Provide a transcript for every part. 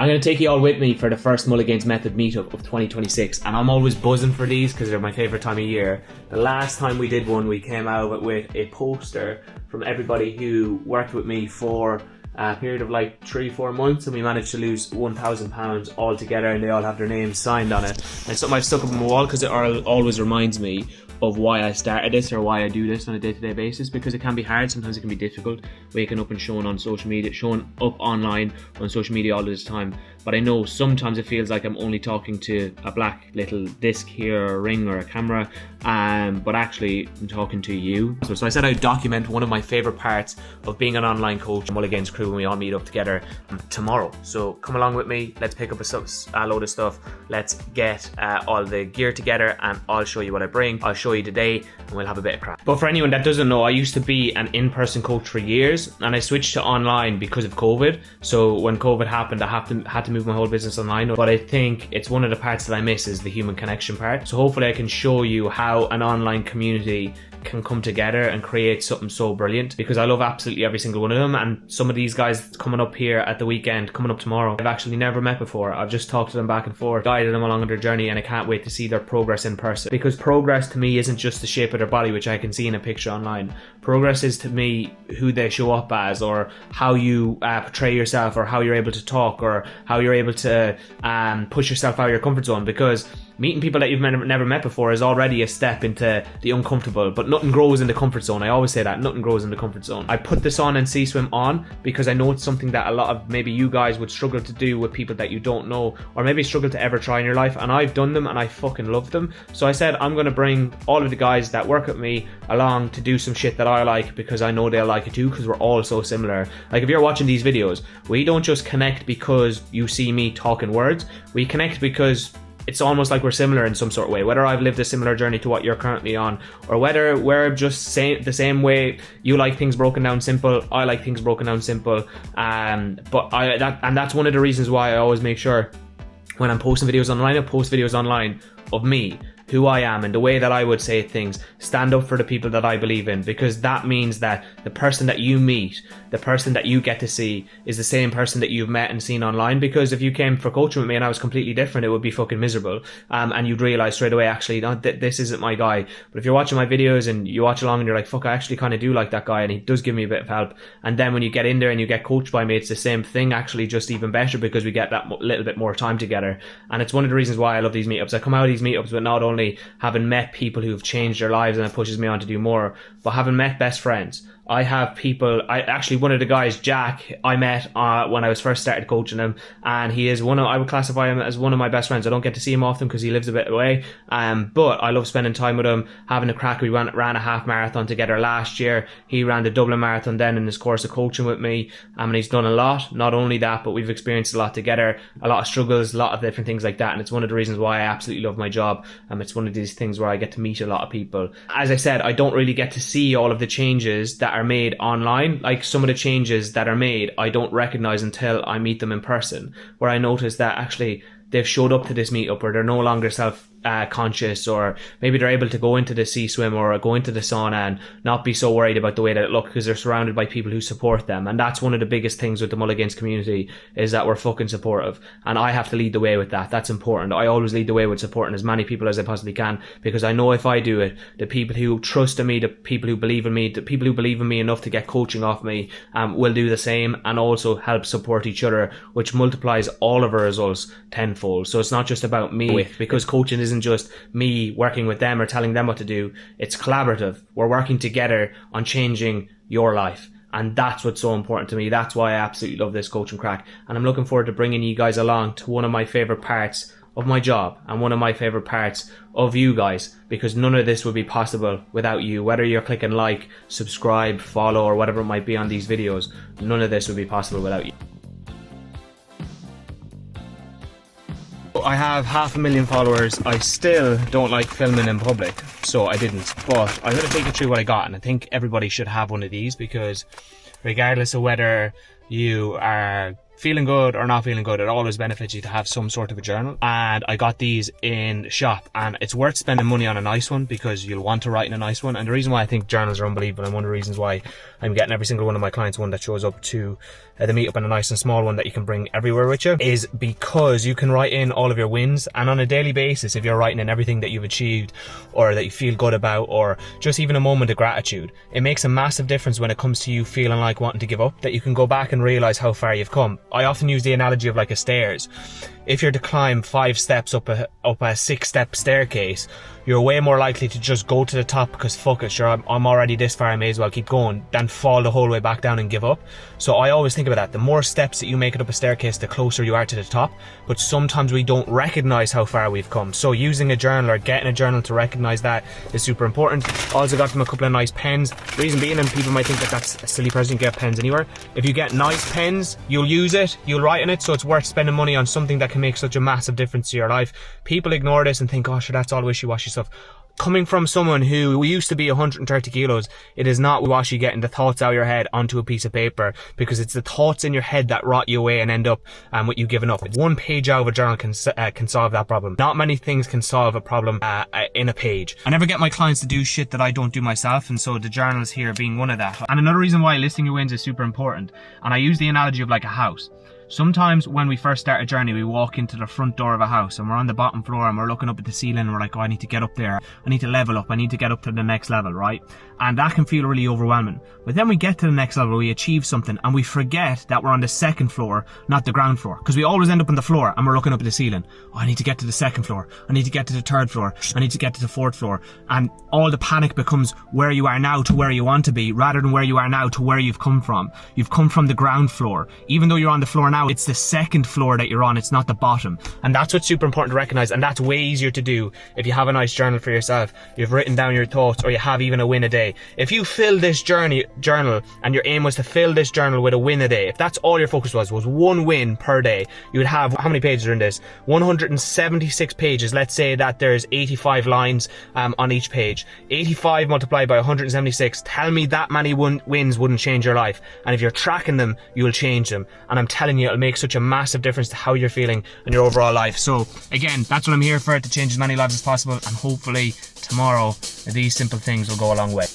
I'm going to take you all with me for the first Mulligan's Method meetup of 2026, and I'm always buzzing for these because they're my favourite time of year. The last time we did one, we came out with a poster from everybody who worked with me for a period of like 3-4 months, and we managed to lose £1,000 all together, and they all have their names signed on it. And it's something I've stuck up on my wall because it always reminds me of why I started this or why I do this on a day-to-day basis, because it can be hard, sometimes it can be difficult waking up and showing on social media, showing up online on social media all this time. But I know sometimes it feels like I'm only talking to a black little disc here, or a ring or a camera, but actually I'm talking to you. So I said I'd document one of my favourite parts of being an online coach, Mulligan's crew, when we all meet up together tomorrow. So come along with me, let's pick up a load of stuff, let's get all the gear together, and I'll show you what I bring. I'll show you today and we'll have a bit of crack. But for anyone that doesn't know, I used to be an in-person coach for years, and I switched to online because of COVID. So when COVID happened, I had to move my whole business online. But I think it's one of the parts that I miss is the human connection part. So hopefully I can show you how an online community can come together and create something so brilliant, because I love absolutely every single one of them. And some of these guys coming up here at the weekend, coming up tomorrow, I've actually never met before. I've just talked to them back and forth, guided them along on their journey, and I can't wait to see their progress in person. Because progress to me isn't just the shape of their body, which I can see in a picture online. Progress is to me who they show up as, or how you portray yourself, or how you're able to talk, or how you're able to push yourself out of your comfort zone. Because meeting people that you've never met before is already a step into the uncomfortable, but nothing grows in the comfort zone. I always say that, nothing grows in the comfort zone. I put this on and C-Swim on because I know it's something that a lot of maybe you guys would struggle to do with people that you don't know, or maybe struggle to ever try in your life, and I've done them and I fucking love them. So I said I'm going to bring all of the guys that work with me along to do some shit that I like, because I know they'll like it too, because we're all so similar. Like, if you're watching these videos, we don't just connect because you see me talking words, we connect because it's almost like we're similar in some sort of way, whether I've lived a similar journey to what you're currently on, or whether we're just the same way. You like things broken down simple, I like things broken down simple, but that's one of the reasons why I always make sure when I'm posting videos online, I post videos online of me, who I am, and the way that I would say things, stand up for the people that I believe in, because that means that the person that you meet, the person that you get to see, is the same person that you've met and seen online. Because if you came for coaching with me and I was completely different, it would be fucking miserable, and you'd realise straight away, actually, no, this isn't my guy. But if you're watching my videos and you watch along and you're like, fuck, I actually kind of do like that guy, and he does give me a bit of help, and then when you get in there and you get coached by me, it's the same thing, actually, just even better, because we get that little bit more time together. And it's one of the reasons why I love these meetups. I come out of these meetups with not only having met people who've changed their lives, and it pushes me on to do more, but having met best friends. I have people, one of the guys, Jack, I met when I was first started coaching him, and he is I would classify him as one of my best friends. I don't get to see him often because he lives a bit away, but I love spending time with him, having a crack. We ran a half marathon together last year. He ran the Dublin Marathon then in his course of coaching with me, and he's done a lot. Not only that, but we've experienced a lot together, a lot of struggles, a lot of different things like that, and it's one of the reasons why I absolutely love my job. It's one of these things where I get to meet a lot of people. As I said, I don't really get to see all of the changes that are made online. Like, some of the changes that are made, I don't recognize until I meet them in person, where I notice that actually they've showed up to this meetup, or they're no longer conscious, or maybe they're able to go into the C-Swim or go into the sauna and not be so worried about the way that it looks, because they're surrounded by people who support them. And that's one of the biggest things with the Mulligan's community, is that we're fucking supportive, and I have to lead the way with that. That's important. I always lead the way with supporting as many people as I possibly can, because I know if I do it, the people who trust in me, the people who believe in me, the people who believe in me enough to get coaching off me, will do the same, and also help support each other, which multiplies all of our results tenfold. So it's not just about me, because coaching isn't just me working with them or telling them what to do. It's collaborative. We're working together on changing your life, and that's what's so important to me. That's why I absolutely love this coaching crack, and I'm looking forward to bringing you guys along to one of my favorite parts of my job, and one of my favorite parts of you guys, because none of this would be possible without you. Whether you're clicking like, subscribe, follow, or whatever it might be on these videos, none of this would be possible without you. I have 500,000 followers. I still don't like filming in public, so I didn't. But I'm going to take you through what I got, and I think everybody should have one of these, because regardless of whether you are feeling good or not feeling good, it always benefits you to have some sort of a journal. And I got these in the shop, and it's worth spending money on a nice one because you'll want to write in a nice one. And the reason why I think journals are unbelievable, and one of the reasons why I'm getting every single one of my clients one that shows up to the meetup, and a nice and small one that you can bring everywhere with you, is because you can write in all of your wins. And on a daily basis, if you're writing in everything that you've achieved or that you feel good about, or just even a moment of gratitude, it makes a massive difference when it comes to you feeling like wanting to give up, that you can go back and realize how far you've come. I often use the analogy of like a stairs. If you're to climb 5 steps up a 6-step staircase, you're way more likely to just go to the top because fuck it, sure, I'm already this far, I may as well keep going, than fall the whole way back down and give up. So I always think about that. The more steps that you make it up a staircase, the closer you are to the top. But sometimes we don't recognize how far we've come. So using a journal or getting a journal to recognize that is super important. Also got them a couple of nice pens. Reason being, and people might think that that's a silly person, you get pens anywhere. If you get nice pens, you'll use it, you'll write in it, so it's worth spending money on something that can make such a massive difference to your life. People ignore this and think, oh sure, that's all wishy-washy stuff. Coming from someone who used to be 130 kilos, it is not wishy getting the thoughts out of your head onto a piece of paper, because it's the thoughts in your head that rot you away and end up with you giving up. One page out of a journal can solve that problem. Not many things can solve a problem in a page. I never get my clients to do shit that I don't do myself, and so the journals here being one of that. And another reason why listing your wins is super important, and I use the analogy of like a house. Sometimes when we first start a journey, we walk into the front door of a house and we're on the bottom floor and we're looking up at the ceiling and we're like, oh, I need to get up there. I need to level up. I need to get up to the next level, right? And that can feel really overwhelming. But then we get to the next level, we achieve something, and we forget that we're on the second floor, not the ground floor. Because we always end up on the floor and we're looking up at the ceiling. Oh, I need to get to the second floor. I need to get to the third floor. I need to get to the fourth floor. And all the panic becomes where you are now to where you want to be, rather than where you are now to where you've come from. You've come from the ground floor. Even though you're on the floor now, it's the second floor that you're on, it's not the bottom. And that's what's super important to recognize, and that's way easier to do if you have a nice journal for yourself. You've written down your thoughts, or you have even a win a day. If you fill this journal and your aim was to fill this journal with a win a day, if that's all your focus was one win per day, you would have, how many pages are in this? 176 pages. Let's say that there's 85 lines on each page. 85 multiplied by 176. Tell me that many wins wouldn't change your life. And if you're tracking them, you'll change them. And I'm telling you, it'll make such a massive difference to how you're feeling and your overall life. So again, that's what I'm here for, to change as many lives as possible, and hopefully tomorrow these simple things will go a long way.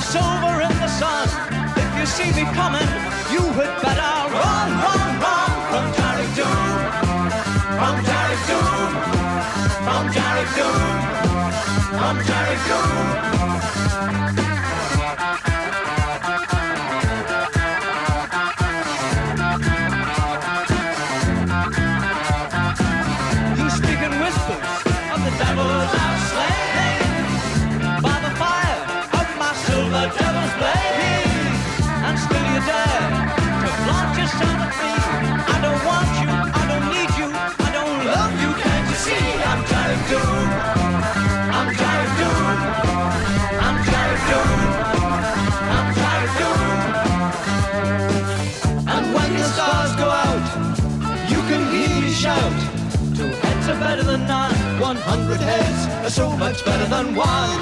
Silver in the sun. If you see me coming, you had better run, run, run. From Calorie Doom, from Calorie Doom, from Calorie Doom, from Calorie Doom. He's speaking whispers of the devil's I've slain by the fire. The devil's blade, and still you dare to flaunt yourself at me. I don't want you, I don't need you, I don't love you, can't you see? I'm Calorie Doom, I'm Calorie Doom, I'm Calorie Doom, I'm Calorie Doom. And when the stars go out, you can hear me shout, 2 heads are better than none, 100 heads are so much better than one.